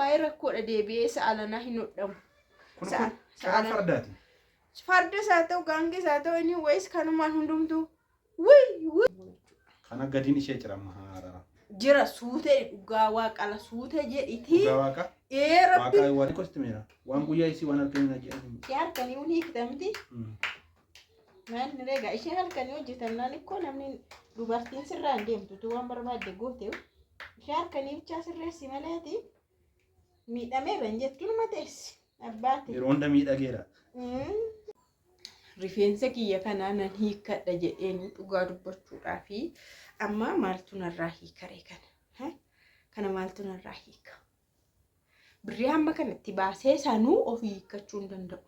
waa'ee rakkoodha deebi'ee sa'alanaa hin hodhamu. Karaa fardaati. Farda isaa ta'u gaangee isaa ta'u inni wayiis kanumaan hundumtuu wuy. Kana gadiin ishee cirama haara. Jira suutee dhugaa waaqala suutee jedhiti. Dhugaa waaqa. Rabbi. Waaqa waan kostimeera. Waan guyyaa isii waan arginu jedhamu. Harkanii unii hiiktamti. Manni reega ishee halkanii hojjetannaan ikkoo namni dubartiin sirraan deemtu tu waan barbaadde goote. Ishee harkanii bichaa sirreessi maleeti miidhamee ban jettuun mateessi. Abbaate. Yeroo hunda miidhageera. Rifeensa kiyya kanaa nan hiikkadha jedheen dhugaa dubbachuudhaa fi amma maaltu narraa hiikaree kana? Kana maaltu narraa hiika? Birrii hamma kanatti baasee sanuu ofii hiikkachuu hin danda'u.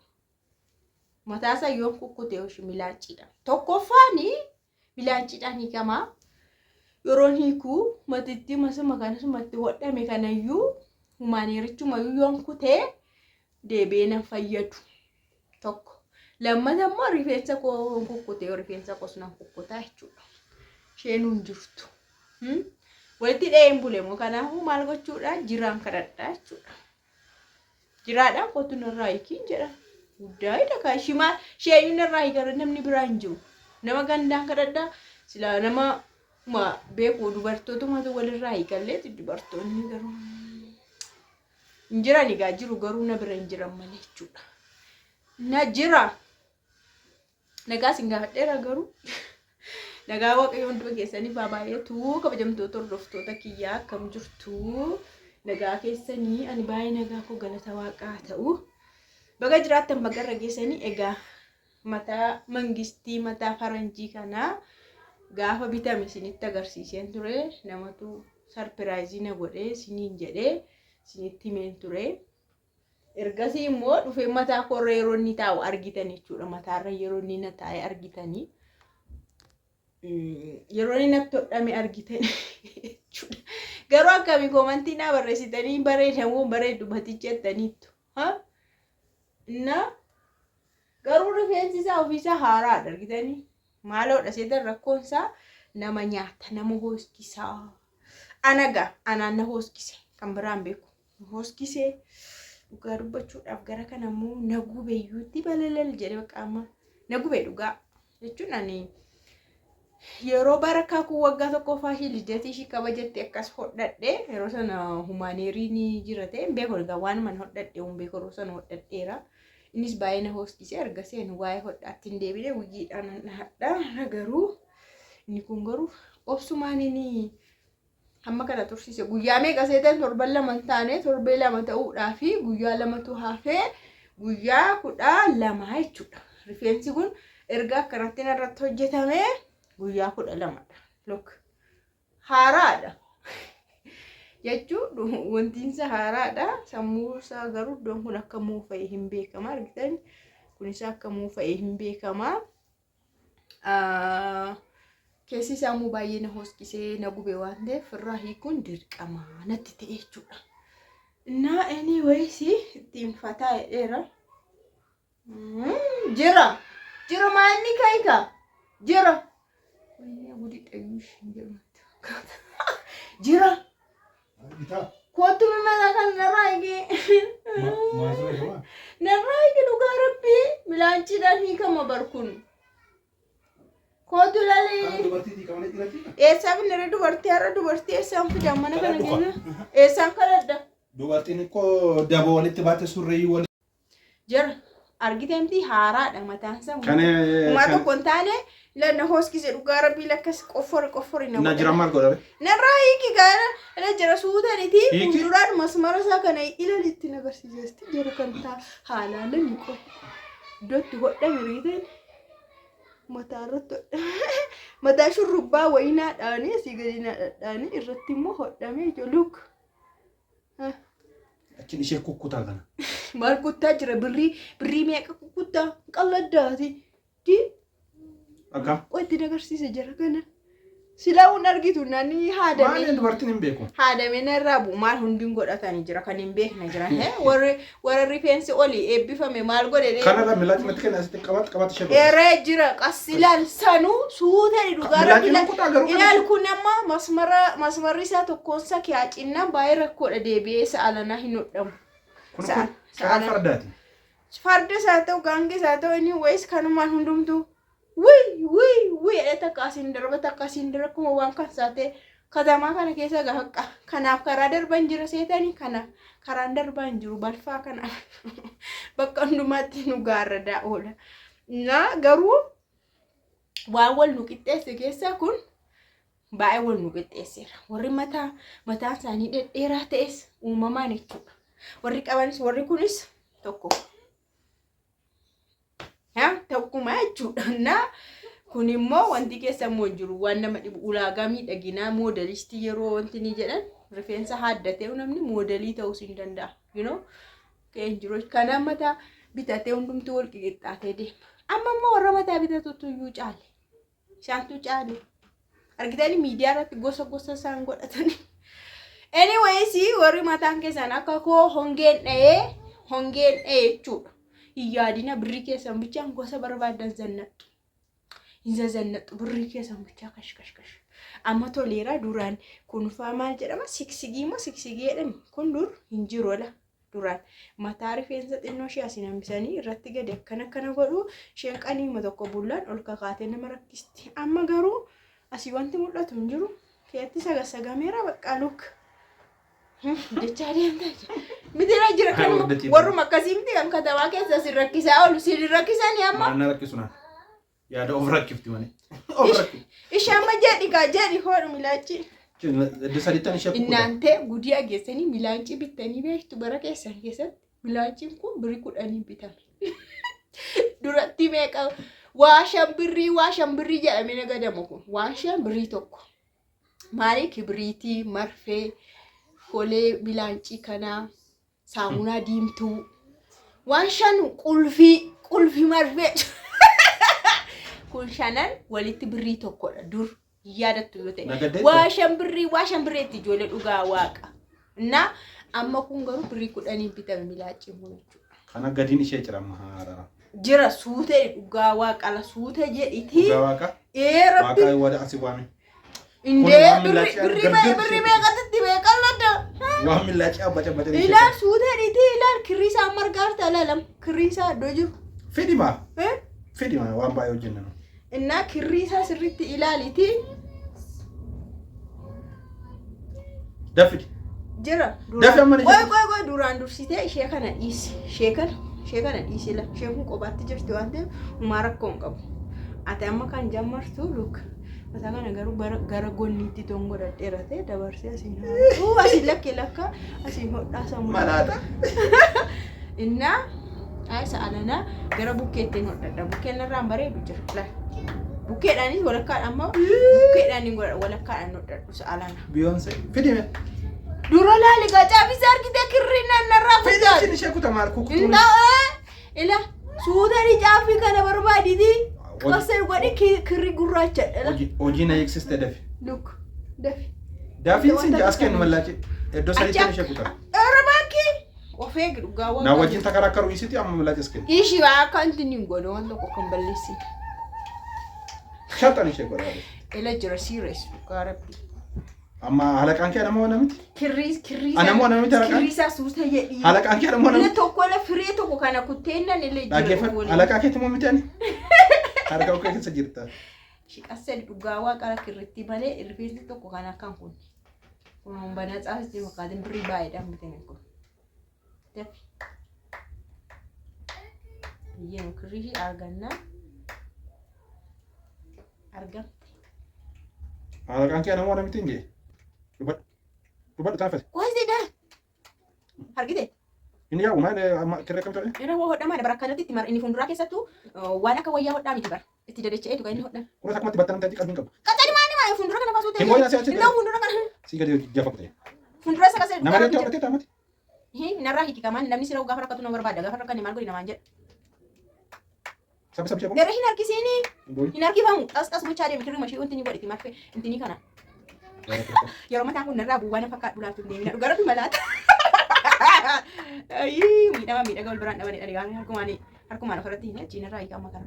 Mataa isaa yoon kukkutee oshi milaanciidhaan. Tokkoffaani milaanciidhaan hiikamaa. Yeroon hiikuu matitti masuma kanasumatti hodhame kanayyuu humaaneerichumayyuu yoon kutee deebi'ee nan fayyadu. Tokko. Lammata immoo rifeensa koo kukkutee rifeensa koos nan kukkutaa jechuudha. Isheen hin jirtu. Walitti dha'een bule moo kanaafuu maal gochuudha? Jiraan kadhadhaa jechuudha. Jiraadhaan kootu narraa hiikiin jedha. Guddaa'idha kan shimaa isheen narraa hiikara namni biraa hin jiru. Nama gandaan kadhadhaa silaa nama beeku dubartootumatu walirraa hiikallee dubartoonni garuu hin jiran egaa jiru garuu na bira hin jiran malee jechuudha. Na jira. Nagaa sin gaafadheera garuu nagaa waaqayyoon hunduma keessanii baay'eetu kabajamtoota hordoftoota kiyyaa akkam jirtu nagaa keessanii ani baay'ee nagaa koo galata waaqaa ta'u baga jiraattan bagarra geessanii egaa mataa mangistii mataa faranjii kanaa gaafa bitame isinitti agarsiiseen ture namatu sarpiraayizii na godhee isiniin jedhee isinitti himeen ture. Ergasii immoo dhufee mataa korra yeroo inni taa'u argitan jechuudha. Mataarra yeroo inni na taa'e argitanii. Yeroo inni natti hodhame argitan jechuudha. Garuu akkamii koomantii naa barreessitanii bareedamoo bareedu maticha jettaniittu. Garuu rifeensi isaa ofiisaa haaraadha argitanii. Maaloodha seetan rakkoonsaa nama nyaata nama hooskisaa. Anagaa anaan na hooskise kan biraan beeku. Hooskisee. Dhugaa dubbachuudhaaf gara kana immoo nagubeeyyuutti balalal jedhee qaama nagubee dhugaa jechuun ani yeroo barakaa kun waggaa tokko faashii lidatii ishii kabajatte akkas hodhadhe yeroo sana humaaneeriin jira ta'e beeku egaa waan man hodhadhe beeku yeroo sana hodhadheera innis baay'ee na hooskisee argaseen waa'ee hodhaatti hin deebine wuyyiidhaan hadhaa garuu inni kun garuu obsumaan inni amma kana tursiise guyyaa meeqa seetan torban lama taane torbee lama ta'uudhaa fi guyyaa lamatu hafee guyyaa 12 jechuudha. Rifeensi kun erga akkanatti irratti hojjetame guyyaa 12dha. Look haaraadha. Jechuun wantiinsa haaraadha. Sammuu isaa garuu iddoon kun akka muufa'e hin beekama argitan kunis akka muufa'e hin beekama. Keessi isaa immoo baay'ee na hooskisee na gube waan ta'eef irraa hiikuun dirqama natti ta'e jechuudha. Na anyways ittiin fataa jedheera. Jira maanni kaayika jira. Gudi dhayyuushin jedhamtu. Jira. Kootu mana kan narraa eegee. Narraa eegee dhugaa rabbii milaanchiidhaan hiikama barkun. Kootu lalee. Eessaan inni dubartii har'a dubartii eessaan fidaan mana kana keenya. Eessaan kadhadha. Dubartiin koo daboo walitti baate surree walitti. Jira argitemti haaraadha mataan isaa. Uumaa tokko hin taane lanna hooskise dhugaa rabbii lakkas qoffori na jira maal godhare. Narraa hiiki gaara ila jira suutaniiti fuulduraan masmara isaa kana ilalitti nagarsiiseesti jira kan taa haalaan ni qofa. Iddootti hodhame riiteen. Mataa shurrubbaa wayinaadhaanii asii gadiinaadhaanii irratti immoo hodhamee joluk. Achiin ishee kukkutaa kana. Maal kuttaa jira birrii meeqa kukkutaa qalladdaati. Di. Akka. Wanti agarsiise jira kana. Silaawun argitu nani haadame. Maal dubartiin hin beeku. Haadame narraa bu maal hundiin godhatanii jira kan hin beekne jira. Warra rifeensi oli eebbifame maal godhe. Kanarra milaatti matti kenna asitti qabat ishee godhe. Eree jira qasilaal sanuu suutee dhugaara ilaal kun amma masmarri isaa tokkoonsa kiyaacinna baay'ee rakkoodha deebi'ee sa'alana hin hodhamu. Kun fardaati. Farda isaa ta'u gaangee isaa ta'u inni wayis kanumaan hundumtuu. Wii edeta kaasin dara kuma waan kan saate katamaa kana keessa gahaqa kanaaf karaa darban jira seetanii kana karaan darban jiru balfaa kana bakka hundumaatti nu gaarradaa oola. Na garuu waan wal nu qixxeesse keessa kun baay'ee wal nu qixxeesseera. Warri mataan isaanii dhedheeraa ta'es uumamaan jechuudha. Warri qabanis warri kunis tokko. Tokkuma jechuudha. Na kun immoo wanti keessa immoo jiru waan nama dhibu ulaagaa miidhaginaa moodelistii yeroo wanti ni jedhan rifeensa haaddatee namni moodelii ta'uus hin danda'a. Keen jiru kana mataa bitatee hundumtuu wal qixxaatee deema. Amma immoo warra mataa bitatutu iyyuu caale. Isaantu caale. Argitanii miidiyaa irratti gosa isaan godhatanii. Anyways warri mataan keessan akka koo hongeen dha'ee jechuudha. Yaadina birrii keessan bichaan gosa barbaadan zannattu. Hin zannattu birrii keessan bichaa kash. Amma toleera duraan kun faa maal jedhama siksigii jedhani kun dur hin jiru ala duraan mataa rifeensa xinnoo ishee asiin hambisanii irratti gadi akkana godhu isheen qaniima tokko bullaan ol kakaatee nama rakkisti. Amma garuu asii wanti mul'atu hin jiru keetti sagagameera bakka luk. Jecha deemtaa mitira jira kan warruma akkasii miti kan katamaa keessa si rakkisaa oolu si rakkisanii amma. Maal na rakkisuna? Yaada of rakkifti malee. Ishee amma jedhi hodhu milaachi. Sadiittan ishee kukkuudha. Inaantee gudii ageessanii milaachi bittanii beektu bara keessan keessatti milaachiin kun birrii 10 bitame. Duratti meeqa waa shanbirrii jedhamee nagadamu kun waan shanbirrii tokko. Maali kibriitii marfee. Kolee bilaanci kana saamunaa diimtuu waan shan qulfi marfee kun shanan walitti birrii tokkodha dur yaadattu yoo ta'e waa shan birreetti ijoollee dhugaa waaqa na amma kun garuu birrii 10 bitame milaaci jechuudha. Kana gadiin ishee cirama haarara. Jira suutee dhugaa waaqa la suutee jedhiti. Dhugaa waaqa. Rabbi. Waaqa wada asii waame. Indee birrii meeqatti meeqallada. Waan milaachi abbacha abbacha. Ilaal suutee dhiti ilaal kirriisaa margaarta ilaalam kirriisaa iddoo jiru. Fedhimaa waan baay'ee hojjennan. Innaa kirriisaa sirriitti ilaaliti. Dafidi. Jira. Dafi amma qoy duraan dursitee ishee kana dhiisi. Ishee kana dhiisi la. Isheen kun kophaatti jirti waan ta'eef uumaa rakkoo hin qabu. Ati amma kan jammartu luka. Mata kana garuu gara gonniitti tongo dhadheeratee dabarsee asiin haa. Asiin lakka asiin hodhaa sammuu. Malaata. Innaa sa'alana gara bukkeetti hodhadha. Bukkeen irraan bareedu jira. Bukkeedhaanis walakkaadhaan ammoo bukkeedhaan walakkaadhaan hodhadhu sa'alana. Biyyoonsee fidime. Dura laali gacaa bisa argitee kirriin narraa kutaa. Fidime ishee kutaa maal kukutuu. Ila suutanii caafii kana barbaaditi. Qasee godhi kirri gurraacha. Hojii na eegsiste dafi. Look dafi. Dafiin sin as kennu mallaachi. Iddoo sadiitti ishee kutaa. Rabaaki. Ofee dhugaa na wajjin takaraakaru isitti amma mallaachi as kennu. Ishii waa kan tiniin godhu waan tokko kan balleessi. Shantan ishee godhaale. Ila jira serious dhugaa rabbi. Amma halaqaan kee namoo namiti? Kirriisa. Namoo namiti halaqaan? Kirriisa suutee jedhii. Halaqaan kee namoo namiti? Inni tokko la firee tokko kana kutteennan illee jira. Dhaggeeffadhu halaqaa keetti moo miti ani? Harka okkee keessa jirta. Shiqasee dhugaa waaqa kirriitti malee rifeensi tokko kan akkan kun. Kun bana caasiti fakkaatiin birrii baay'eedhaan bitame kun. Dafi. Biyyeen kirrii argannaa. Argamte. Halaqaan kee namoo namiti hin jee? Dubadhu taafate. Qoosiidha. Argite. Inni yaa uumame kirree kam ta'e? Yeroo hodhamaa bara kanatti itti inni fuulduraa keessattuu waan akka wayyaa hodhaa miti bara. Itti dadacha'ee dhugaa inni hodhan. Kunis akkumatti battan ta'e qalbiin qabu. Qaxani maali fuuldura kana baasuu ta'e. Hin boo'ina si'achi. Inni fuuldura kana. Si gadi jafa kutee. Fuuldura isa kasee. Nama reetti hodhatee taamati. Narraa hiiki kamaan namni siree gaafa rakkatu nama barbaada gaafa rakkate maal godhi namaan jedha. Sabisa bisha. Gara hin harkisini. Boy. Hin harkifamu. Tas gochaa deemi kirri mashii wanti ni godhiti marfee intini kana. Yeroo mataan kun narraa bu'aan fakkaatu laatu deemina dhugaaratu malaata. Ayi miidhaga wal biraan dhabanii dhaligaan harkumaan ofirratti hin achiin irraa hiikaa makana.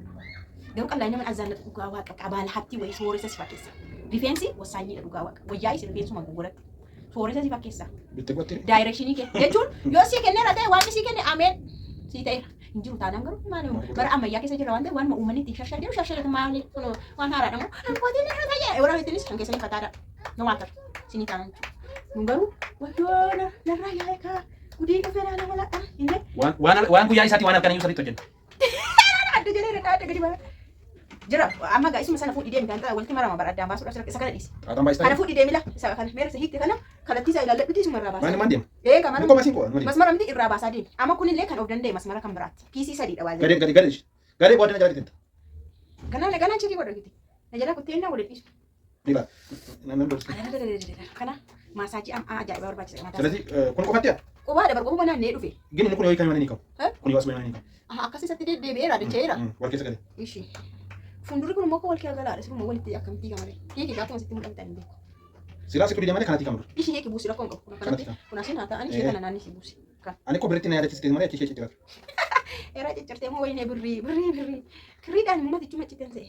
Garuu qal'aa nama azzaannatu dhugaa waaqa qabaala hatti wayii sooressa si fakkeessa. Rifeensi wasaanyiidha dhugaa waaqa. Wayyaa isin rifeensuma gugguratti. Sooressa si fakkeessa. Bitte qotti. Daayirekshinii kee jechuun yoo si kenneera ta'e waan si kenne ameen si ta'eera. Hin jiru taanaan garuu maaliif bara ammayyaa keessa jira waan ta'eef waan uummanni ittiin shashar jedhu shashar maali kun waan haaraadha moo abbootiin irra ta'e warra ittiinis kan keessanii fataadha. No waan ta'u sinii taanaan jechuudha. Nun garuu wayyoo narraa yaa'e kaa gudii dhufee naana walaadha. Inni waan guyyaa isaatti waan akkanaa sirriitti hojjenna. Adda jedhee adda gadi bara. Jira amma gaa isuma sana fuudhii deemi kan ta'a walitti marama bara addaan baasuudhaaf isa kana dhiisi. Xaataan baay'istaa. Kana fuudhii deemi la isa kana meera hiitte kana kallattii isaa ilaalladhuuti isuma irraa baasa. Maan deema? Kamana. Ni komasiin qo'a. Masmara miti irraa baasaa deemi. Amma kunillee kan of danda'e masmara kan biraatti. Piisii sadiidha waan Gadee booddee na jala ditenta. Ganaan chekii godha giti. Na jala kuttee na waliin dhiisu. Dhiira. Namni dorsi. Kana maasaajii ajaa'iba barbaachisa mataa. ስለዚህ kun qofatti yaa? Qobaadha barqobu banaan nee dhufe. Gini kun yoo kan mana ni qabu. Kun yoo asuma ni qabu. Akkasisatti deebi'eera dacheera. Wal keessa gale. Ishi. Fuuldurri kun immoo wal keessa galaadha. Siruma walitti akkamitti gamade. Hiiki gaafuma sitti mul'atan hin beeku. Silaa situ deemanii kanatti kamuru. Ishi hiiki buusi rakkoon qabu. Kun asiin haa ta'an ishee kana naanni si buusi. Ani ko biritti na yaadachiiste malee achii ishee jiraatu. Era ciccirtee moo wayinee birrii. Kirriidhaan ummatichi macciteen ta'e.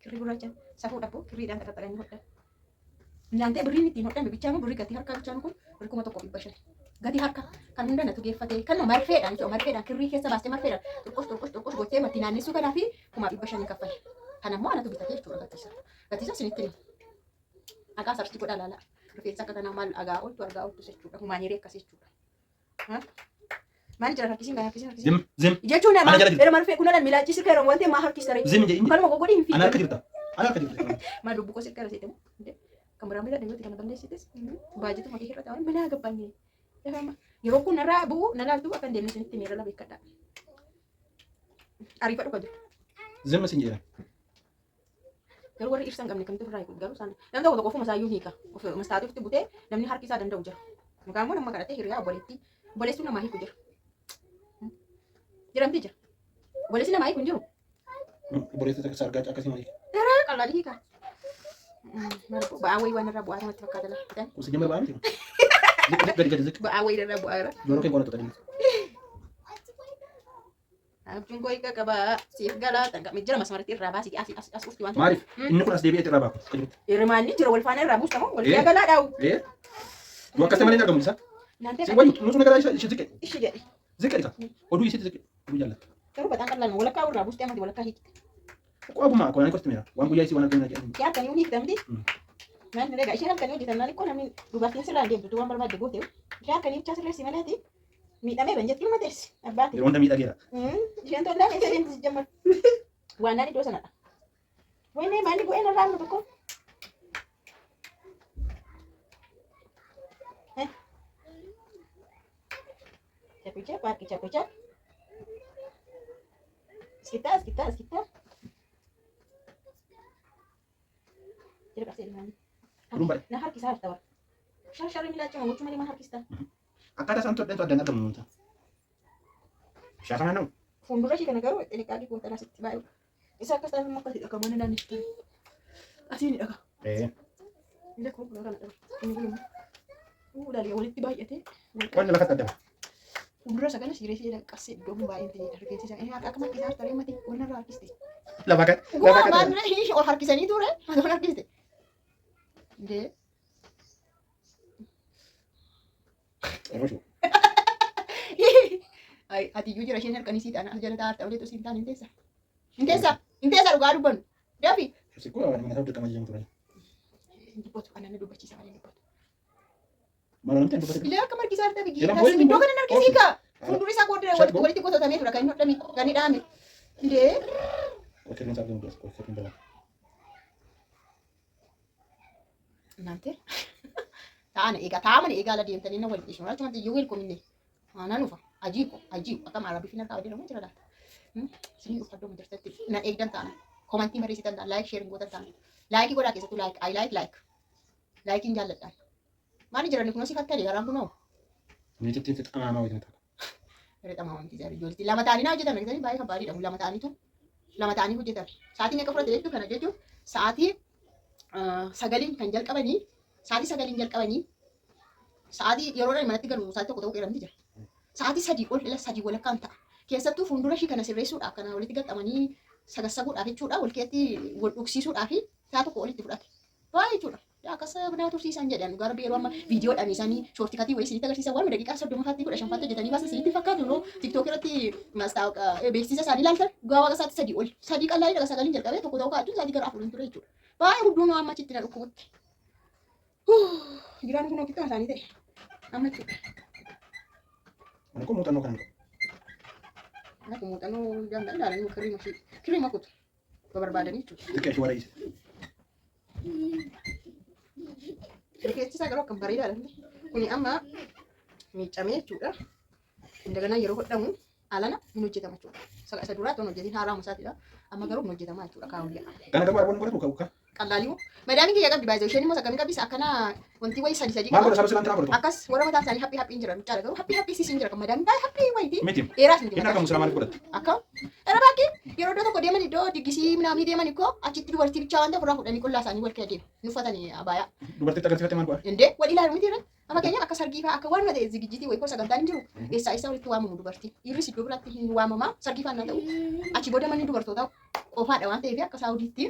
Kirrii gurraachaan safuu dhaboo kirriidhaan taqqaxalanii hodhan. Nyaantee birriin ittiin hodhame bichaama birrii gatii harkaa bichaan kun birrii 1,500. Gatii harka kan hunda natu geeffatee kan marfeedhaan kirrii keessa baastee marfeedhaan xurqus gottee matti naannessuu kanaa fi 500 kaffale. Kan ammoo anatu bitatee jechuudha gatiisa. Gatiisa isinitti hima. Dhagaa sarti godha laala. Rifeensa akka kanaa maal dhagaa oltu jechuudha. Humaaniirii akkasii jechuudha. Maal jira harkisiin. Zim. Jechuun nama marfee kun dhala miilaachi sirka yeroo wanti maa harkisa ree. Zim jedhi. Kanuma gogodii hin Ana harka jirta. Maal dubbu ko sirka rasiidhamu. Kan biraan bila dhimmooti kana balleessites baajetu makee hir'ata waan mana gabbaanne. Yeroo kun narraa bu'u na laaltu akka hin deemne isinitti miira lama eeggadha. Ariifa dhufa jiru. Zim sin jedha. Garuu warri ibsa hin qabne kamitti ofirraa hiiku garuu isaan namni tokko ofuma isaayyuu hiika. Mastaatiifti butee namni harki isaa danda'u jira. Mukaan immoo nama kadhatee hiriyaa obboleessuun namaa hiiku jira. Jiramti jira. Obboleessi namaa hiiku hin jiru. Obboleessi takka sargaa akkasii malee. Dara qal'aadhi hiika. Ba'aa wayii waan irraa bu'aa namatti fakkaata laata. Kusi jammer ba'aa miti. Gadi. Ba'aa wayii irraa bu'aa irra. Yeroo kee qoonatu tadini. Abjuun koo hiika qabaa siif galaa tanqamee jira masmarratti irraa baasii as ufti waan. Maaliif? Inni kun as deebi'ee irraa baaku. Hirmaanni jira wal faana irraa buustamoo wal fiyaa galaa dhaa'u. Yoo akkasii malee argamu isa. Si wayyu nuti nagaraa ishee ziqqe. Ishi jedhe. Ziqqe isa. Oduu ishee ziqqe. Oduu jaallata. Garuu baxaan qal'aan walakkaa irraa buustee amati walakkaa hiikte. Qo'abuma qo'anii kosti meera. Waan guyyaa isii waan arginu jedhani. Yaa kan yuuni hiiktamti. Naan reega isheen halkanii hojjetan naan ikkoo namni dubartiin sirraa deemtu waan barbaadde goote. Ishee halkanii bichaa sirreessi maleeti. Miidhamee ban jettiin mateessi. Abbaati. Yeroo hunda miidhageera. Isheen tollaan isa deemti si jamma. Waan naan iddoo sanadha. Wayne maali bu'ee narraa nu tokko. Capicha, pakai capicha. Sekitar. Jadi kasih mana? Rumbai. Nah harus kisah tawar. Syar mila cuma lima harus kita. Akada santot dan ada nggak temen. Siapa mana? Fundura sih kan garu, ini kaki pun tanah sedikit bayu. Bisa kasih tahu mau kasih ke mana dan itu. Asih ini agak. Ini aku belum ada. Ini belum. Udah lihat walid tiba ya teh. Kau nyala kata dah. Fundura sakana sih resi kasih dua bayu ini. Harus kisah ini agak kemana kisah tadi mati. Benar harus deh. Lah bakat. Gua mana ini orang harus ini tuh re. Ada orang harus deh. Deh. Ay, ati jujur rashin harkani sita anak jala taat ulit tu sintan intesa lugar ban. Dapi. Siku awak mana tahu dekat macam tu. Dipot anak na dubaci sama dipot. Malam nanti ada. Bila kamar kisah tapi kita sih itu kan anak kisika. Funduri sa kodre wal ti kota tame tura kan dami gani dami. Ide. Okey ni sabun bos, okey ni. Nanti. Taane ega la diam tani na wal isho. Cuma ti yuwil ko minni. Ana nufa. Ajib. Ata mara bifina tahu dia nama cerita. Sini ufado menjadi na egdan taane. Komentar mari sitan like sharing gotan taane. Like ko lagi satu like. I like. Like in jalan tan. Mari jalan kuno sifat tadi garang kuno. Ni titik ama itu. Kereta mau nanti jadi jual. Lama tani na aja tan. Kita ni baik kabari dah. Lama tani tu. lama ta'anii hojjetan. Sa'aatiin akka fudhate jechuun kana jechuun sa'aatii sagaliin kan jalqabanii sa'aatii sagaliin jalqabanii sa'aatii yeroodhaan manatti galu sa'aatii tokko ta'uu qeeramti jira. Sa'aatii sadii ol ila sadii walakkaan ta'a. Keessattuu fuuldura ishii kana sirreessuudhaaf kana walitti gaxxamanii sagassaguudhaaf jechuudha wal keessatti wal dhuksiisuudhaaf sa'a tokko walitti fudhate. Baay'ee jechuudha. Akkas binaa tursiisan jedhan gara yeroo amma viidiyoodhaan isaanii shoortii katii wayii isinitti agarsiisan waan daqiiqaa 30 15 hojjetanii baasa isinitti fakkaatu yeroo tiktook irratti beeksisa isaanii ilaaltan gaafa sa'aatii sadii ol sadii qal'aa dhaga sagaliin jalqabee tokko ta'uu kaa'achuun sa'aatii gara afuriin ture jechuudha. Baay'ee guddoon amma achitti na dhukkubatte. Jiraan kun ofitti isaanii ta'e amma jechuudha. Ani kun muuxannoo kana qabu. Aku muuxannoo jaalladha ilaalanii kirrii makutu barbaadanii jechuudha. Xiqqeeshi warra dhiise. Rifeensi isaa garuu akkam bareedaadha. Kuni amma miiccamee jechuudha. Indaganaa yeroo hodhamu alana hin hojjetama jechuudha. Isa duraa toon hojjetiin haaraama isaatiidha. Amma garuu hin hojjetama jechuudha kaawuyyaa. Kana garuu arboon godhatu ka'u ka. Qallaalimu. Madaamiin kiyya qabdi baay'ee isheen immoo sakkamii qabdi akkana wanti wayii sadii Maal godha sabasi lantaa godhatu. akkas warra mataa isaanii haphii jira bichaadha garuu haphii siisiin jira kan madaamiin baay'ee haphii wayiiti. Miti. Dheeraas hin Inni akka musliimaa maaliif godhata? Akkam era baakii yeroo iddoo tokko deeman iddoo diggisii minaamii deeman ikkoo achitti dubartii bichaa waan ta'eef irraa fudhanii qullaa isaanii wal keessa deemu nu uffatanii abaayaa. Dubartiitti agarsiifattee maal godha? Indee wal ilaalu miti irra amma keenya akka sargii fa'aa akka waan ta'e zigijjiitii wayii koo sagantaan hin jiru eessaa walitti waamamu dubartii dhiirris iddoo biraatti hin waamama sargii fa'aa ta'u achi booda manni dubartootaa qofaadha waan ta'eef akka saawudiitti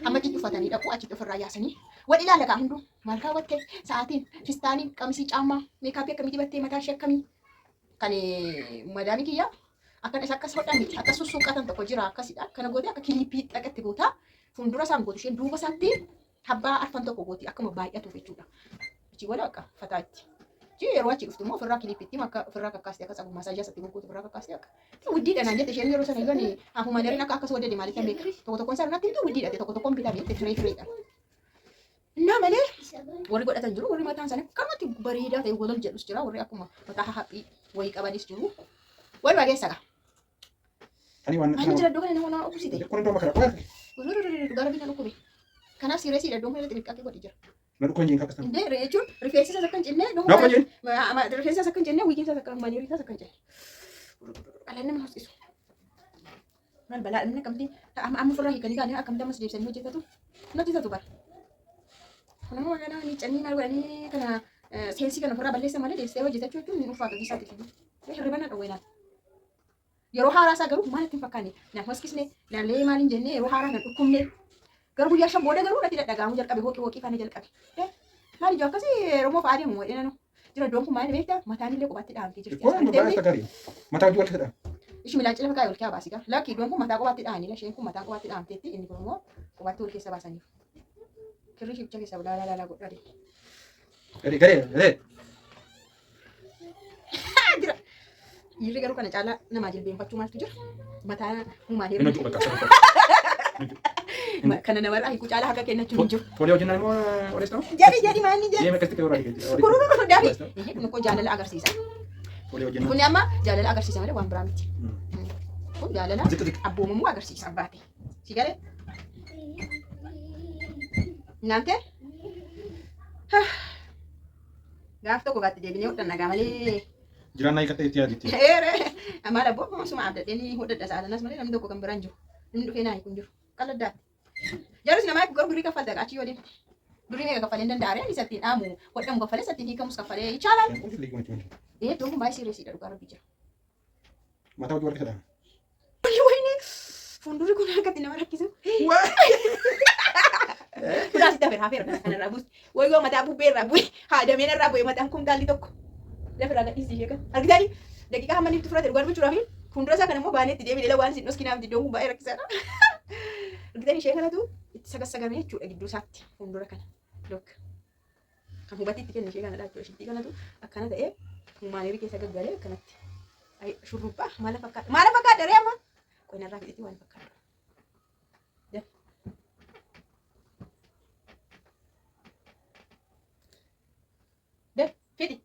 amma achitti uffatanii dhaqu achitti ofirraa yaasanii wal ilaala kaa hunduu maal kaawwatte sa'aatiin fistaanii qamisii caammaa meekaappii akkamii dibattee mataa ishee akkamii kan madaamii kiyyaa akkan isa akkas hodhan miti akkas sussuuqqatan tokko jira akkasidha kana goote akka kiliipii dhaqatti goota fuuldura isaan gootu isheen duuba isaatti habbaa arfan tokko gooti akkuma baay'atuuf jechuudha achi booda akka fataatti yeroo achi dhuftu immoo ofirraa kiliipiitti akka ofirraa kakkaastee akka sabu masaajaa isatti gurguutu ofirraa kakkaastee akka widdiidha naan jette isheen yeroo sana illee hafuma dheerin akka akkas waddade maaliif hin beekan tokko tokkoon isaa natti himtu widdiidha tokko tokkoon bitaa beekte fireedha. Innaa malee warri godhatan jiru warri mataan isaanii akkamatti bareedaa ta'e walal jedhus jira warri akkuma mataa haphii wayii qabanis jiru wal bageessaga. Ani waan Ani jira iddoo kana nama nama okusite. kun iddoo makara qofa. Gara bina dhukkube. Kanaaf sireesiidha iddoo kana xixiqqaatti godhi jira. Na dhukkuba hin kakkasan. Indee jechuun rifeensi isaas akka hin jenne Na qojen. rifeensi isaas akka hin jenne wiigiin isaas akka maniirii isaas akka hin jenne. Qalaan nama hojjetu. Maal balaa inni akkamti amma ofirraa hiikanii kaanii akkamti ammas deebisanii hojjetatu. Hojjetatu bara. Nama wagana miiccanii maal godhanii kana seensii kana ofirraa balleessan malee deebisee hojjetachuu jechuun hin ulfaatu isaatiif iyyuu. Hirribana dhowweenaan. Yeroo haaraa isaa garuu maal ittiin fakkaanne naaf maskisne naallee maal hin jenne yeroo haaraa kan dhukkubne garuu guyyaa shan booda garuu irratti dhadhagaamu jalqabe hooqii faana jalqabe. Maal ijoo akkasii yeroo moo fa'aa deemu wadhee nanu jira iddoon kun maal beektaa mataan illee qophaatti dhahamtee jirti. Kun baay'ee sagarii. Mataa hojii wal keessa dha. Ishi milaacila fakkaa wal keessa baasigaa. Lakki iddoon kun mataa qophaatti dhahanidha. Isheen kun mataa qophaatti dhahamteetti inni kun immoo qophaatti wal keessa baasaniif. Kirri shibicha keessa laalaa godhate. Garee. Jira. Dhiirri garuu kana caalaa namaa jilbeenfachuu maaltu jira? Mataa humaan Inni hirrii. hojii bakka sana. Kana namarraa hiikuu caalaa haqa kennachuu hin jiru. Foolii hojii immoo odeessu. Jadi maal ni jadi? Deemee akkasitti warra dhiyeeti. Kururu dabi. Kun kok jaalala agarsiisa. Foolii hojii Kun amma jaalala agarsiisa malee waan biraa miti. Kun jaalala abboomamuu agarsiisa abbaate. Si galee? Naante? Gaaf tokko gaatti deebinee hodhanna gaa malee. Jiraan naa hiikattee itti yaaditti. Amma dabboo suma abdadheen hodhadha saalanas malee namni tokko kan biraan jiru. Inni dhufee naa hiikun jiru. Qalladdaatti. Jarus namaa garuu birrii kaffalta achi yoo deemte. Birrii meeqa kaffalee danda'are ani isatti dhaamu hodhamu kaffalee isatti hiikamus kaffalee ichaalaan. Iddoo kun baay'ee sireesiidha dhugaa rabbi jira. Mataa hojii wal keessa dha. Wayne fuuldurri kun akkatti nama rakkisu. Kudaas itti hafeera kanarraa buusti. Wayyoo mataa bubbee irraa bu'e haadameen irraa bu'e mataan kun gaalli tokko. Lafarraa gadhiisii ishee kan argitanii daqiiqaa hamma inni fudhate dhugaa dubbachuudhaaf fuuldura isaa kana immoo baanee itti deebiin waan isin dhoskinaaf iddoon kun baay'ee rakkisaadha. Argitanii ishee kanatu itti sagassagamee jechuudha gidduu isaatti fuuldura kana. Lokka. Kan hubatti itti kenna ishee kanadha jechuudha. Ishee kanatu akkana ta'ee humaaneerii keessa gaggalee akkanatti. Shurrubbaa maala fakkaata? Maala fakkaata ree amma? Qoyinarraa fixeetii waan fakkaatu. Fidi.